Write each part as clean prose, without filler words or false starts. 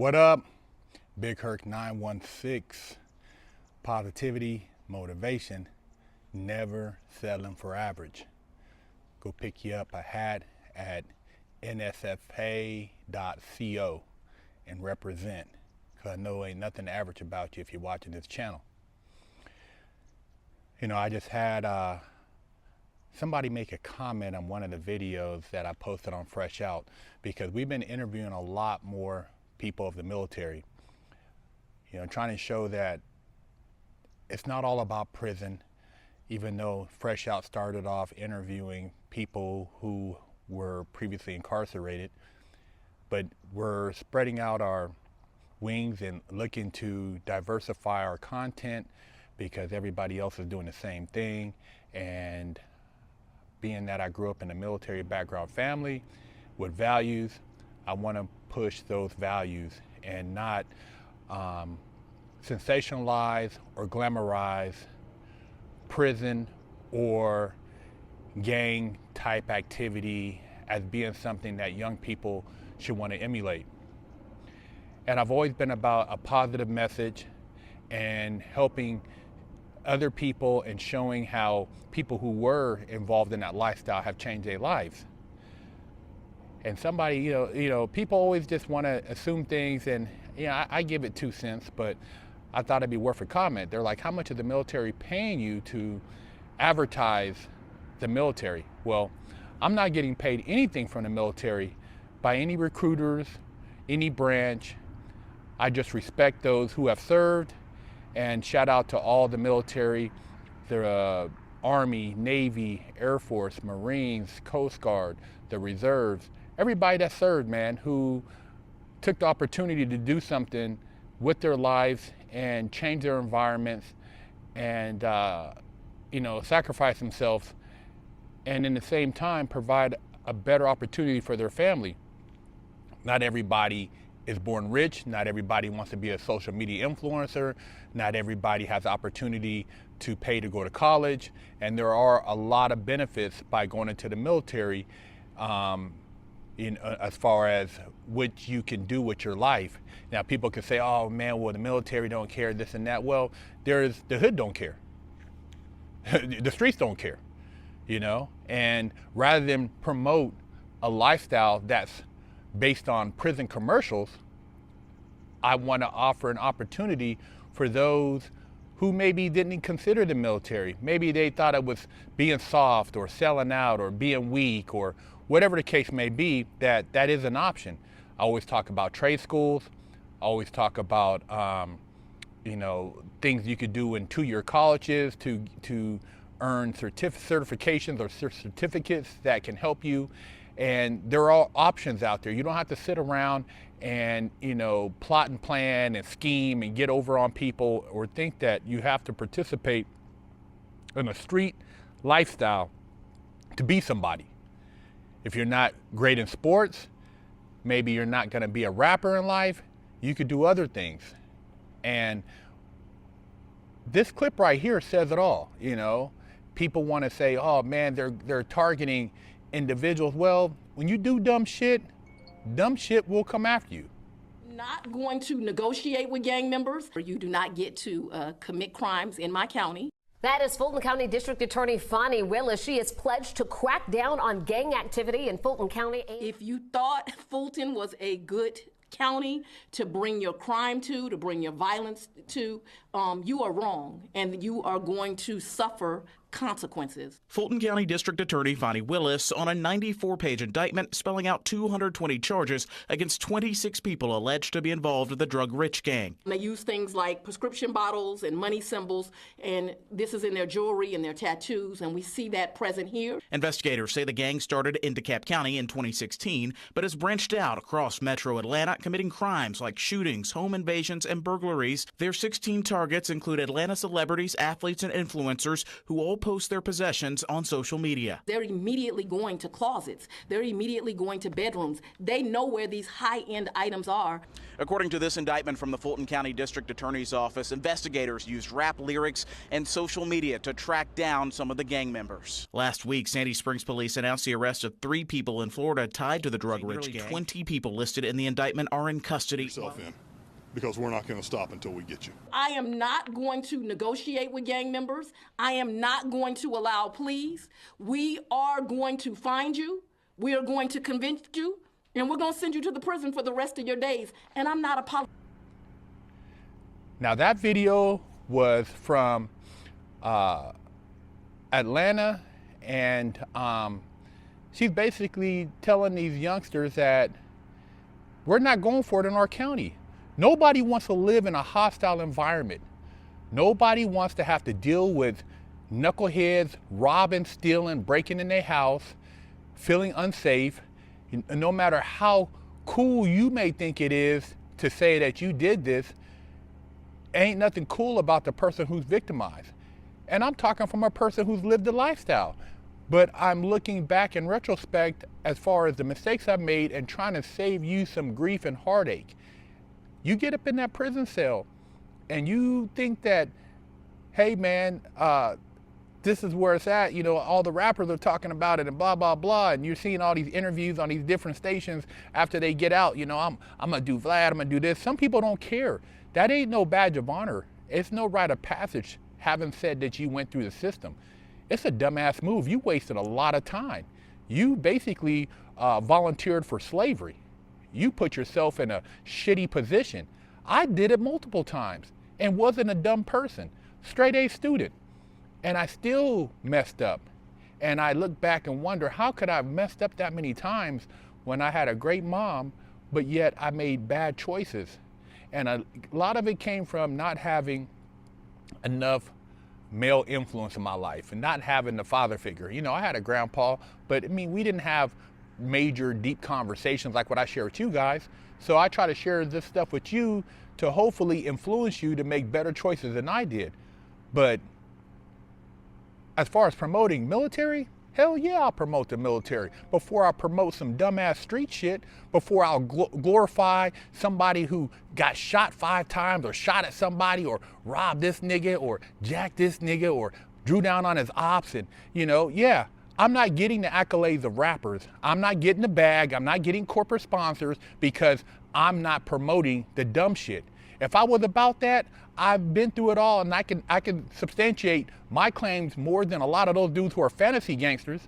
What up? Big Herc 916. Positivity, motivation, never settling for average. Go pick you up a hat at nsfa.co and represent, because I know ain't nothing average about you if you're watching this channel. You know, I just had somebody make a comment on one of the videos that I posted on Fresh Out, because we've been interviewing a lot more people of the military, you know, trying to show that it's not all about prison, even though Fresh Out started off interviewing people who were previously incarcerated, but we're spreading out our wings and looking to diversify our content because everybody else is doing the same thing. And being that I grew up in a military background family with values, I want to push those values and not sensationalize or glamorize prison or gang type activity as being something that young people should want to emulate. And I've always been about a positive message and helping other people and showing how people who were involved in that lifestyle have changed their lives. And somebody, you know, people always just want to assume things, and I give it 2 cents, but I thought it'd be worth a comment. They're like, how much is the military paying you to advertise the military? Well, I'm not getting paid anything from the military by any recruiters, any branch. I just respect those who have served, and shout out to all the military, the Army, Navy, Air Force, Marines, Coast Guard, the reserves, everybody that served, man, who took the opportunity to do something with their lives and change their environments and, sacrifice themselves, and in the same time provide a better opportunity for their family. Not everybody is born rich. Not everybody wants to be a social media influencer. Not everybody has the opportunity to pay to go to college. And there are a lot of benefits by going into the military, as far as what you can do with your life. Now, people can say, oh man, well, the military don't care, this and that. Well, the hood don't care. The streets don't care, you know? And rather than promote a lifestyle that's based on prison commercials, I want to offer an opportunity for those who maybe didn't consider the military. Maybe they thought it was being soft or selling out or being weak or whatever the case may be, that is an option. I always talk about trade schools. I always talk about things you could do in 2-year colleges to earn certifications or certificates that can help you. And there are all options out there. You don't have to sit around and plot and plan and scheme and get over on people, or think that you have to participate in a street lifestyle to be somebody. If you're not great in sports, maybe you're not going to be a rapper in life, you could do other things. And this clip right here says it all. People want to say, oh man, they're targeting individuals. Well, when you do dumb shit will come after you. Not going to negotiate with gang members. You do not get to commit crimes in my county. That is Fulton County District Attorney Fani Willis. She has pledged to crack down on gang activity in Fulton County. If you thought Fulton was a good county to bring your crime to bring your violence to, you are wrong, and you are going to suffer consequences. Fulton County District Attorney Fani Willis on a 94-page indictment spelling out 220 charges against 26 people alleged to be involved with the drug-rich gang. They use things like prescription bottles and money symbols, and this is in their jewelry and their tattoos, and we see that present here. Investigators say the gang started in DeKalb County in 2016, but has branched out across metro Atlanta, committing crimes like shootings, home invasions, and burglaries. Their 16 targets include Atlanta celebrities, athletes, and influencers who all they'll post their possessions on social media. They're immediately going to closets. They're immediately going to bedrooms. They know where these high-end items are. According to this indictment from the Fulton County District Attorney's Office, investigators used rap lyrics and social media to track down some of the gang members. Last week, Sandy Springs police announced the arrest of 3 people in Florida tied to the drug-rich gang. 20 people listed in the indictment are in custody. Because we're not going to stop until we get you. I am not going to negotiate with gang members. I am not going to allow pleas. We are going to find you. We are going to convince you. And we're going to send you to the prison for the rest of your days. And I'm not apologizing. Now that video was from Atlanta, and she's basically telling these youngsters that we're not going for it in our county. Nobody wants to live in a hostile environment. Nobody wants to have to deal with knuckleheads robbing, stealing, breaking in their house, feeling unsafe. No matter how cool you may think it is to say that you did this, ain't nothing cool about the person who's victimized. And I'm talking from a person who's lived the lifestyle. But I'm looking back in retrospect as far as the mistakes I've made and trying to save you some grief and heartache. You get up in that prison cell and you think that, hey man, this is where it's at, you know, all the rappers are talking about it and blah, blah, blah. And you're seeing all these interviews on these different stations after they get out, you know, I'm gonna do Vlad, I'm gonna do this. Some people don't care. That ain't no badge of honor. It's no rite of passage having said that you went through the system. It's a dumbass move. You wasted a lot of time. You basically volunteered for slavery. You put yourself in a shitty position. I did it multiple times and wasn't a dumb person, straight A student. And I still messed up. And I look back and wonder, how could I have messed up that many times when I had a great mom, but yet I made bad choices? And a lot of it came from not having enough male influence in my life and not having the father figure. You know, I had a grandpa, but I mean, we didn't have major deep conversations like what I share with you guys. So I try to share this stuff with you to hopefully influence you to make better choices than I did. But as far as promoting military, hell yeah, I'll promote the military before I promote some dumbass street shit, before I'll glorify somebody who got shot 5 times or shot at somebody or robbed this nigga or jacked this nigga or drew down on his ops. And, you know, yeah, I'm not getting the accolades of rappers. I'm not getting the bag. I'm not getting corporate sponsors because I'm not promoting the dumb shit. If I was about that, I've been through it all, and I can substantiate my claims more than a lot of those dudes who are fantasy gangsters.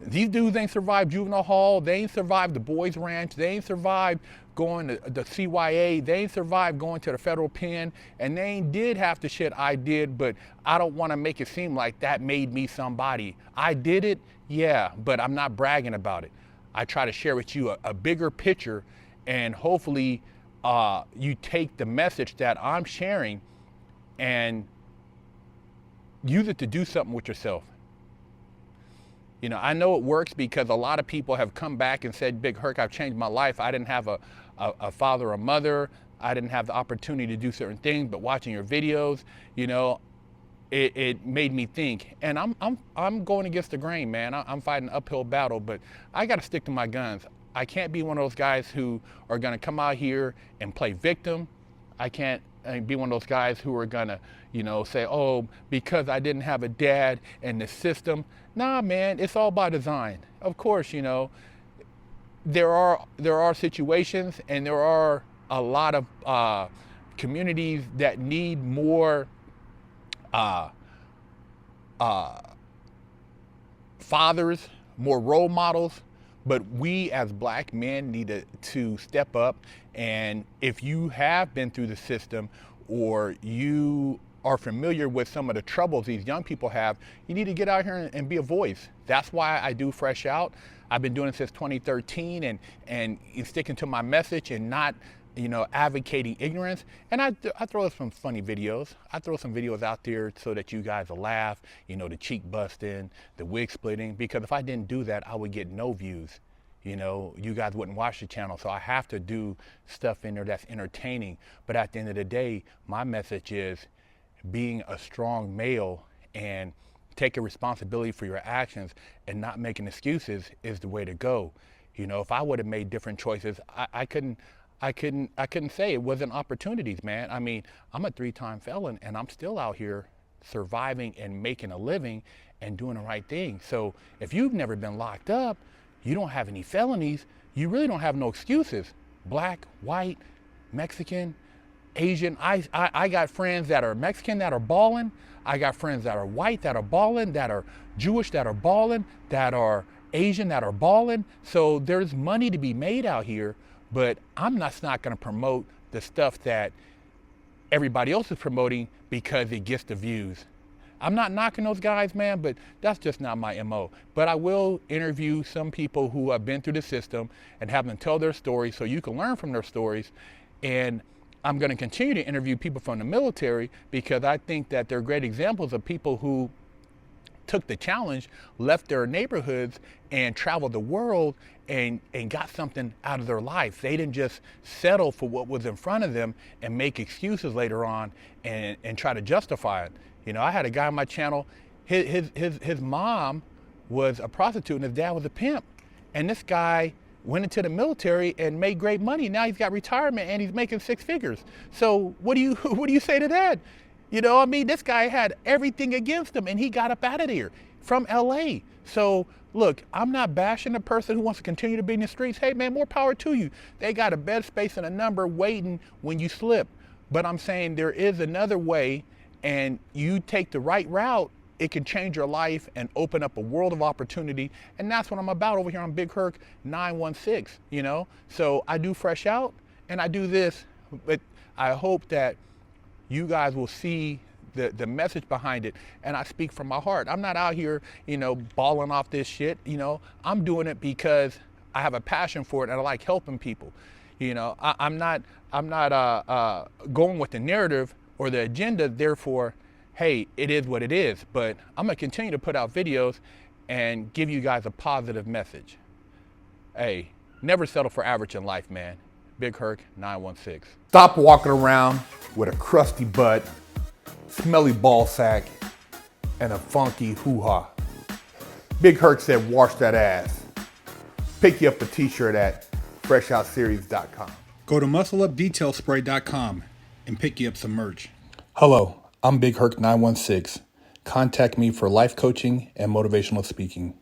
These dudes ain't survived juvenile hall. They ain't survived the boys ranch. They ain't survived going to the CYA. They ain't survived going to the federal pen. And they ain't did half the shit I did, but I don't want to make it seem like that made me somebody. I did it, yeah, but I'm not bragging about it. I try to share with you a bigger picture, and hopefully you take the message that I'm sharing and use it to do something with yourself. You know, I know it works because a lot of people have come back and said, Big Herc, I've changed my life. I didn't have a father or mother. I didn't have the opportunity to do certain things, but watching your videos, you know, it made me think. And I'm going against the grain, man. I'm fighting an uphill battle, but I got to stick to my guns. I can't be one of those guys who are going to come out here and play victim. I can't be one of those guys who are going to, you know, say, oh, because I didn't have a dad in the system. Nah, man, it's all by design. Of course, you know, there are situations and there are a lot of communities that need more fathers, more role models. But we as black men need to step up. And if you have been through the system or you are familiar with some of the troubles these young people have, you need to get out here and be a voice. That's why I do Fresh Out. I've been doing it since 2013 and sticking to my message and not, you know, advocating ignorance. And I throw some funny videos. I throw some videos out there so that you guys will laugh, you know, the cheek busting, the wig splitting, because if I didn't do that, I would get no views. You know, you guys wouldn't watch the channel. So I have to do stuff in there that's entertaining. But at the end of the day, my message is being a strong male and taking responsibility for your actions and not making excuses is the way to go. You know, if I would have made different choices, I couldn't say it wasn't opportunities, man. I mean, I'm a 3-time felon and I'm still out here surviving and making a living and doing the right thing. So if you've never been locked up, you don't have any felonies, you really don't have no excuses. Black, white, Mexican, Asian. I got friends that are Mexican that are balling. I got friends that are white that are balling, that are Jewish that are balling, that are Asian that are balling. So there's money to be made out here, but I'm not going to promote the stuff that everybody else is promoting because it gets the views. I'm not knocking those guys, man, but that's just not my MO. But I will interview some people who have been through the system and have them tell their stories so you can learn from their stories. And I'm going to continue to interview people from the military because I think that they're great examples of people who took the challenge, left their neighborhoods and traveled the world and got something out of their life. They didn't just settle for what was in front of them and make excuses later on and try to justify it. You know, I had a guy on my channel, his mom was a prostitute and his dad was a pimp. And this guy went into the military and made great money. Now he's got retirement and he's making 6 figures. So what do you say to that? You know, I mean, this guy had everything against him and he got up out of there from LA. So look, I'm not bashing the person who wants to continue to be in the streets. Hey man, more power to you. They got a bed space and a number waiting when you slip. But I'm saying there is another way, and you take the right route, it can change your life and open up a world of opportunity. And that's what I'm about over here on Big Herc 916, you know? So I do Fresh Out and I do this, but I hope that you guys will see the message behind it. And I speak from my heart. I'm not out here, you know, balling off this shit, you know? I'm doing it because I have a passion for it and I like helping people. You know, I'm not going with the narrative or the agenda, therefore, hey, it is what it is. But I'm gonna continue to put out videos and give you guys a positive message. Hey, never settle for average in life, man. Big Herc 916. Stop walking around with a crusty butt, smelly ball sack, and a funky hoo-ha. Big Herc said, wash that ass. Pick you up a t-shirt at freshoutseries.com. Go to muscleupdetailspray.com and pick you up some merch. Hello, I'm Big Herc 916. Contact me for life coaching and motivational speaking.